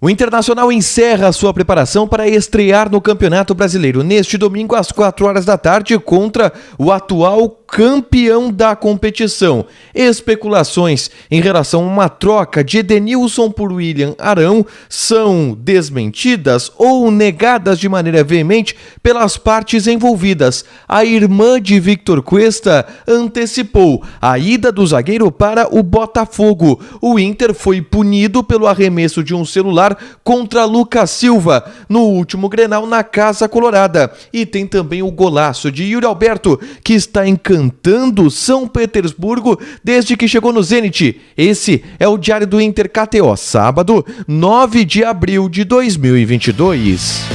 O Internacional encerra sua preparação para estrear no Campeonato Brasileiro neste domingo às 4 horas da tarde contra o atual campeão da competição. Especulações em relação a uma troca de Edenilson por William Arão são desmentidas ou negadas de maneira veemente pelas partes envolvidas. A irmã de Victor Cuesta antecipou a ida do zagueiro para o Botafogo. O Inter foi punido pelo arremesso de um celular contra Lucas Silva no último Grenal na Casa Colorada. E tem também o golaço de Yuri Alberto, que está encantando São Petersburgo desde que chegou no Zenit. Esse é o Diário do Inter KTO, sábado, 9 de abril de 2022.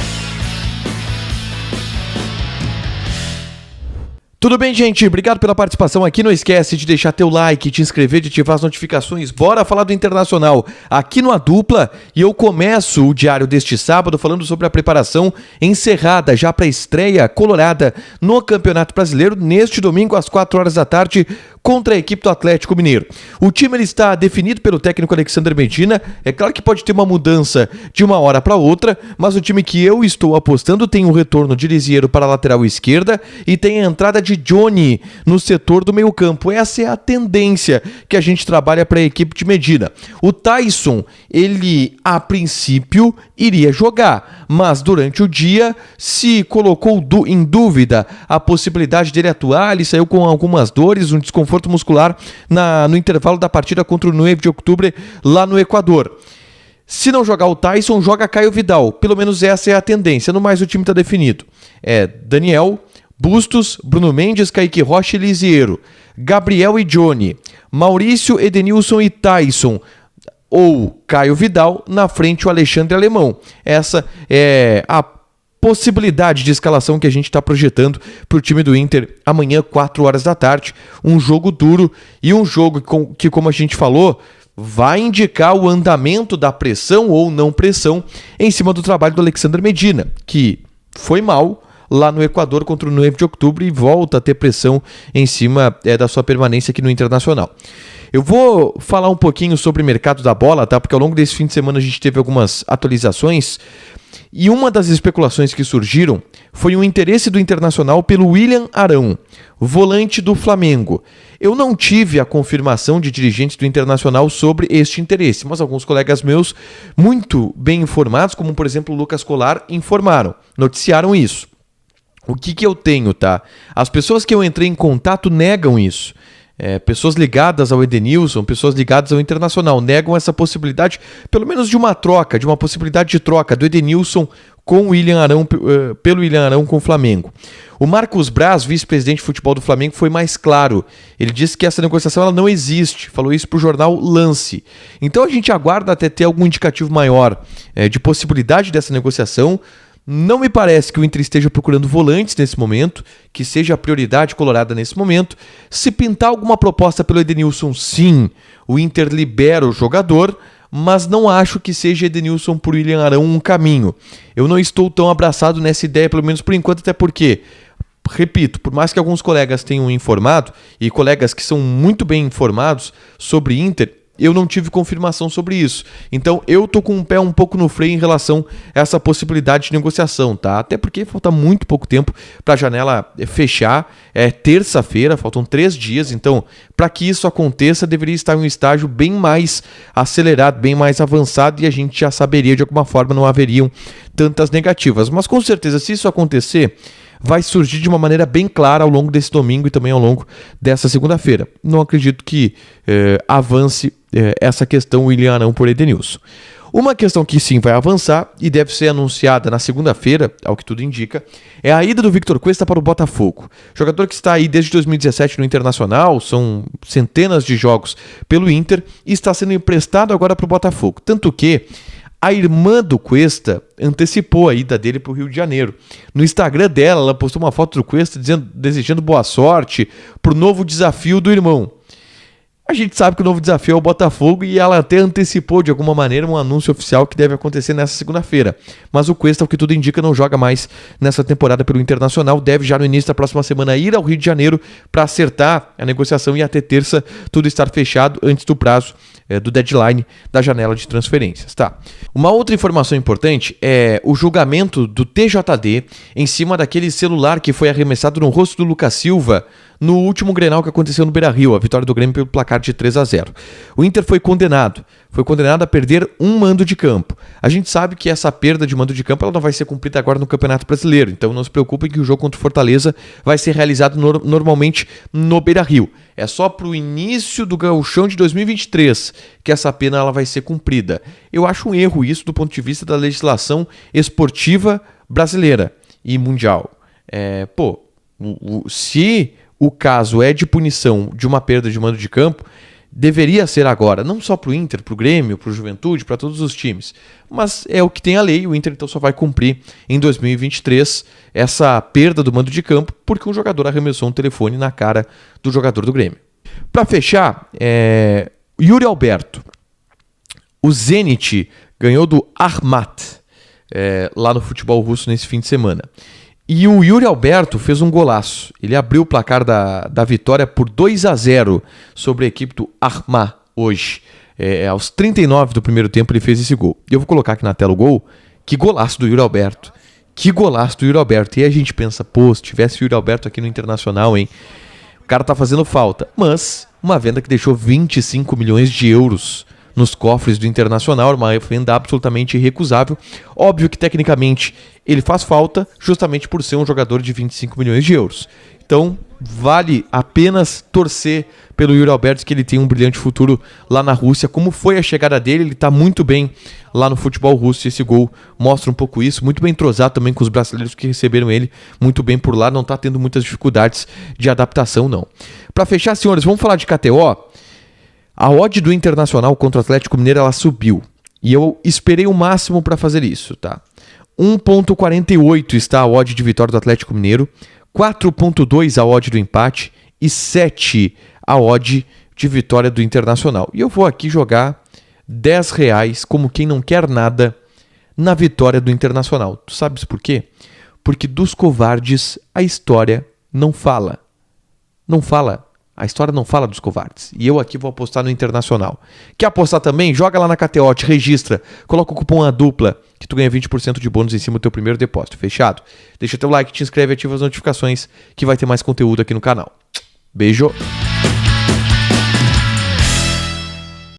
Tudo bem, gente? Obrigado pela participação aqui. Não esquece de deixar teu like, te inscrever, de ativar as notificações. Bora falar do Internacional aqui no A Dupla. E eu começo o diário deste sábado falando sobre a preparação encerrada já para a estreia colorada no Campeonato Brasileiro neste domingo às 4 horas da tarde contra a equipe do Atlético Mineiro. O time ele está definido pelo técnico Alexandre Medina. É claro que pode ter uma mudança de uma hora para outra, mas o time que eu estou apostando tem o retorno de Lisieiro para a lateral esquerda e tem a entrada de Johnny no setor do meio campo. Essa é a tendência que a gente trabalha para a equipe de Medina. O Tyson, ele a princípio iria jogar, mas durante o dia se colocou em dúvida a possibilidade dele atuar. Ele saiu com algumas dores, um desconforto muscular no intervalo da partida contra o 9 de outubro lá no Equador. Se não jogar o Tyson, joga Caio Vidal. Pelo menos essa é a tendência. No mais, o time está definido. É Daniel, Bustos, Bruno Mendes, Kaique Rocha e Lisieiro, Gabriel e Johnny, Maurício, Edenilson e Tyson, ou Caio Vidal, na frente o Alexandre Alemão. Essa é a possibilidade de escalação que a gente está projetando para o time do Inter amanhã, 4 horas da tarde. Um jogo duro e um jogo que, como a gente falou, vai indicar o andamento da pressão ou não pressão em cima do trabalho do Alexandre Medina, que foi mal lá no Equador contra o 9 de outubro e volta a ter pressão em cima da sua permanência aqui no Internacional. Eu vou falar um pouquinho sobre o mercado da bola, tá? Porque ao longo desse fim de semana a gente teve algumas atualizações e uma das especulações que surgiram foi o interesse do Internacional pelo William Arão, volante do Flamengo. Eu não tive a confirmação de dirigentes do Internacional sobre este interesse, mas alguns colegas meus muito bem informados, como por exemplo o Lucas Colar, noticiaram isso. O que eu tenho, tá? As pessoas que eu entrei em contato negam isso. Pessoas ligadas ao Edenilson, pessoas ligadas ao Internacional, negam essa possibilidade, pelo menos de uma troca, de uma possibilidade de troca do Edenilson com o William Arão, pelo William Arão com o Flamengo. O Marcos Braz, vice-presidente de futebol do Flamengo, foi mais claro. Ele disse que essa negociação ela não existe, falou isso para o jornal Lance. Então a gente aguarda até ter algum indicativo maior de possibilidade dessa negociação. Não me parece que o Inter esteja procurando volantes nesse momento, que seja a prioridade colorada nesse momento. Se pintar alguma proposta pelo Edenilson, sim, o Inter libera o jogador, mas não acho que seja Edenilson por William Arão um caminho. Eu não estou tão abraçado nessa ideia, pelo menos por enquanto, até porque, repito, por mais que alguns colegas tenham informado, e colegas que são muito bem informados sobre Inter, eu não tive confirmação sobre isso. Então eu tô com o pé um pouco no freio em relação a essa possibilidade de negociação, tá? Até porque falta muito pouco tempo para a janela fechar. É terça-feira, faltam 3 dias. Então, para que isso aconteça, deveria estar em um estágio bem mais acelerado, bem mais avançado, e a gente já saberia de alguma forma, não haveriam tantas negativas. Mas com certeza, se isso acontecer, vai surgir de uma maneira bem clara ao longo desse domingo e também ao longo dessa segunda-feira. Não acredito que avance essa questão William Arão por Edenilson. Uma questão que sim vai avançar e deve ser anunciada na segunda-feira, ao que tudo indica, é a ida do Victor Cuesta para o Botafogo. Jogador que está aí desde 2017 no Internacional, são centenas de jogos pelo Inter e está sendo emprestado agora para o Botafogo. Tanto que a irmã do Cuesta antecipou a ida dele para o Rio de Janeiro. No Instagram dela, ela postou uma foto do Cuesta desejando boa sorte para o novo desafio do irmão. A gente sabe que o novo desafio é o Botafogo e ela até antecipou de alguma maneira um anúncio oficial que deve acontecer nessa segunda-feira. Mas o Cuesta, o que tudo indica, não joga mais nessa temporada pelo Internacional. Deve já no início da próxima semana ir ao Rio de Janeiro para acertar a negociação e até terça tudo estar fechado antes do prazo do deadline da janela de transferências. Tá. Uma outra informação importante é o julgamento do TJD em cima daquele celular que foi arremessado no rosto do Lucas Silva no último Grenal que aconteceu no Beira-Rio, a vitória do Grêmio pelo placar de 3-0. O Inter foi condenado a perder um mando de campo. A gente sabe que essa perda de mando de campo ela não vai ser cumprida agora no Campeonato Brasileiro, então não se preocupem que o jogo contra o Fortaleza vai ser realizado normalmente no Beira-Rio. É só para o início do Gauchão de 2023 que essa pena ela vai ser cumprida. Eu acho um erro isso do ponto de vista da legislação esportiva brasileira e mundial. Se o caso é de punição de uma perda de mando de campo, deveria ser agora, não só para o Inter, para o Grêmio, para o Juventude, para todos os times. Mas é o que tem a lei, o Inter então só vai cumprir em 2023 essa perda do mando de campo, porque um jogador arremessou um telefone na cara do jogador do Grêmio. Para fechar, Yuri Alberto. O Zenit ganhou do Akhmat lá no futebol russo nesse fim de semana. E o Yuri Alberto fez um golaço. Ele abriu o placar da vitória por 2-0 sobre a equipe do Akhmat hoje. Aos 39 do primeiro tempo ele fez esse gol. E eu vou colocar aqui na tela o gol. Que golaço do Yuri Alberto. Que golaço do Yuri Alberto. E aí a gente pensa, se tivesse o Yuri Alberto aqui no Internacional, hein? O cara tá fazendo falta. Mas uma venda que deixou 25 milhões de euros nos cofres do Internacional, uma venda absolutamente irrecusável. Óbvio que tecnicamente ele faz falta justamente por ser um jogador de 25 milhões de euros. Então vale apenas torcer pelo Yuri Alberto, que ele tem um brilhante futuro lá na Rússia. Como foi a chegada dele, ele está muito bem lá no futebol russo. Esse gol mostra um pouco isso, muito bem entrosado também com os brasileiros que receberam ele muito bem por lá, não está tendo muitas dificuldades de adaptação não. Para fechar, senhores, vamos falar de KTO. A odd do Internacional contra o Atlético Mineiro ela subiu e eu esperei o máximo para fazer isso, tá? 1.48 está a odd de vitória do Atlético Mineiro, 4.2 a odd do empate e 7 a odd de vitória do Internacional. E eu vou aqui jogar R$10 como quem não quer nada na vitória do Internacional. Tu sabes por quê? Porque dos covardes a história não fala. Não fala. A história não fala dos covardes. E eu aqui vou apostar no Internacional. Quer apostar também? Joga lá na KTO, te registra. Coloca o cupom ADUPLA, que tu ganha 20% de bônus em cima do teu primeiro depósito. Fechado? Deixa teu like, te inscreve e ativa as notificações, que vai ter mais conteúdo aqui no canal. Beijo!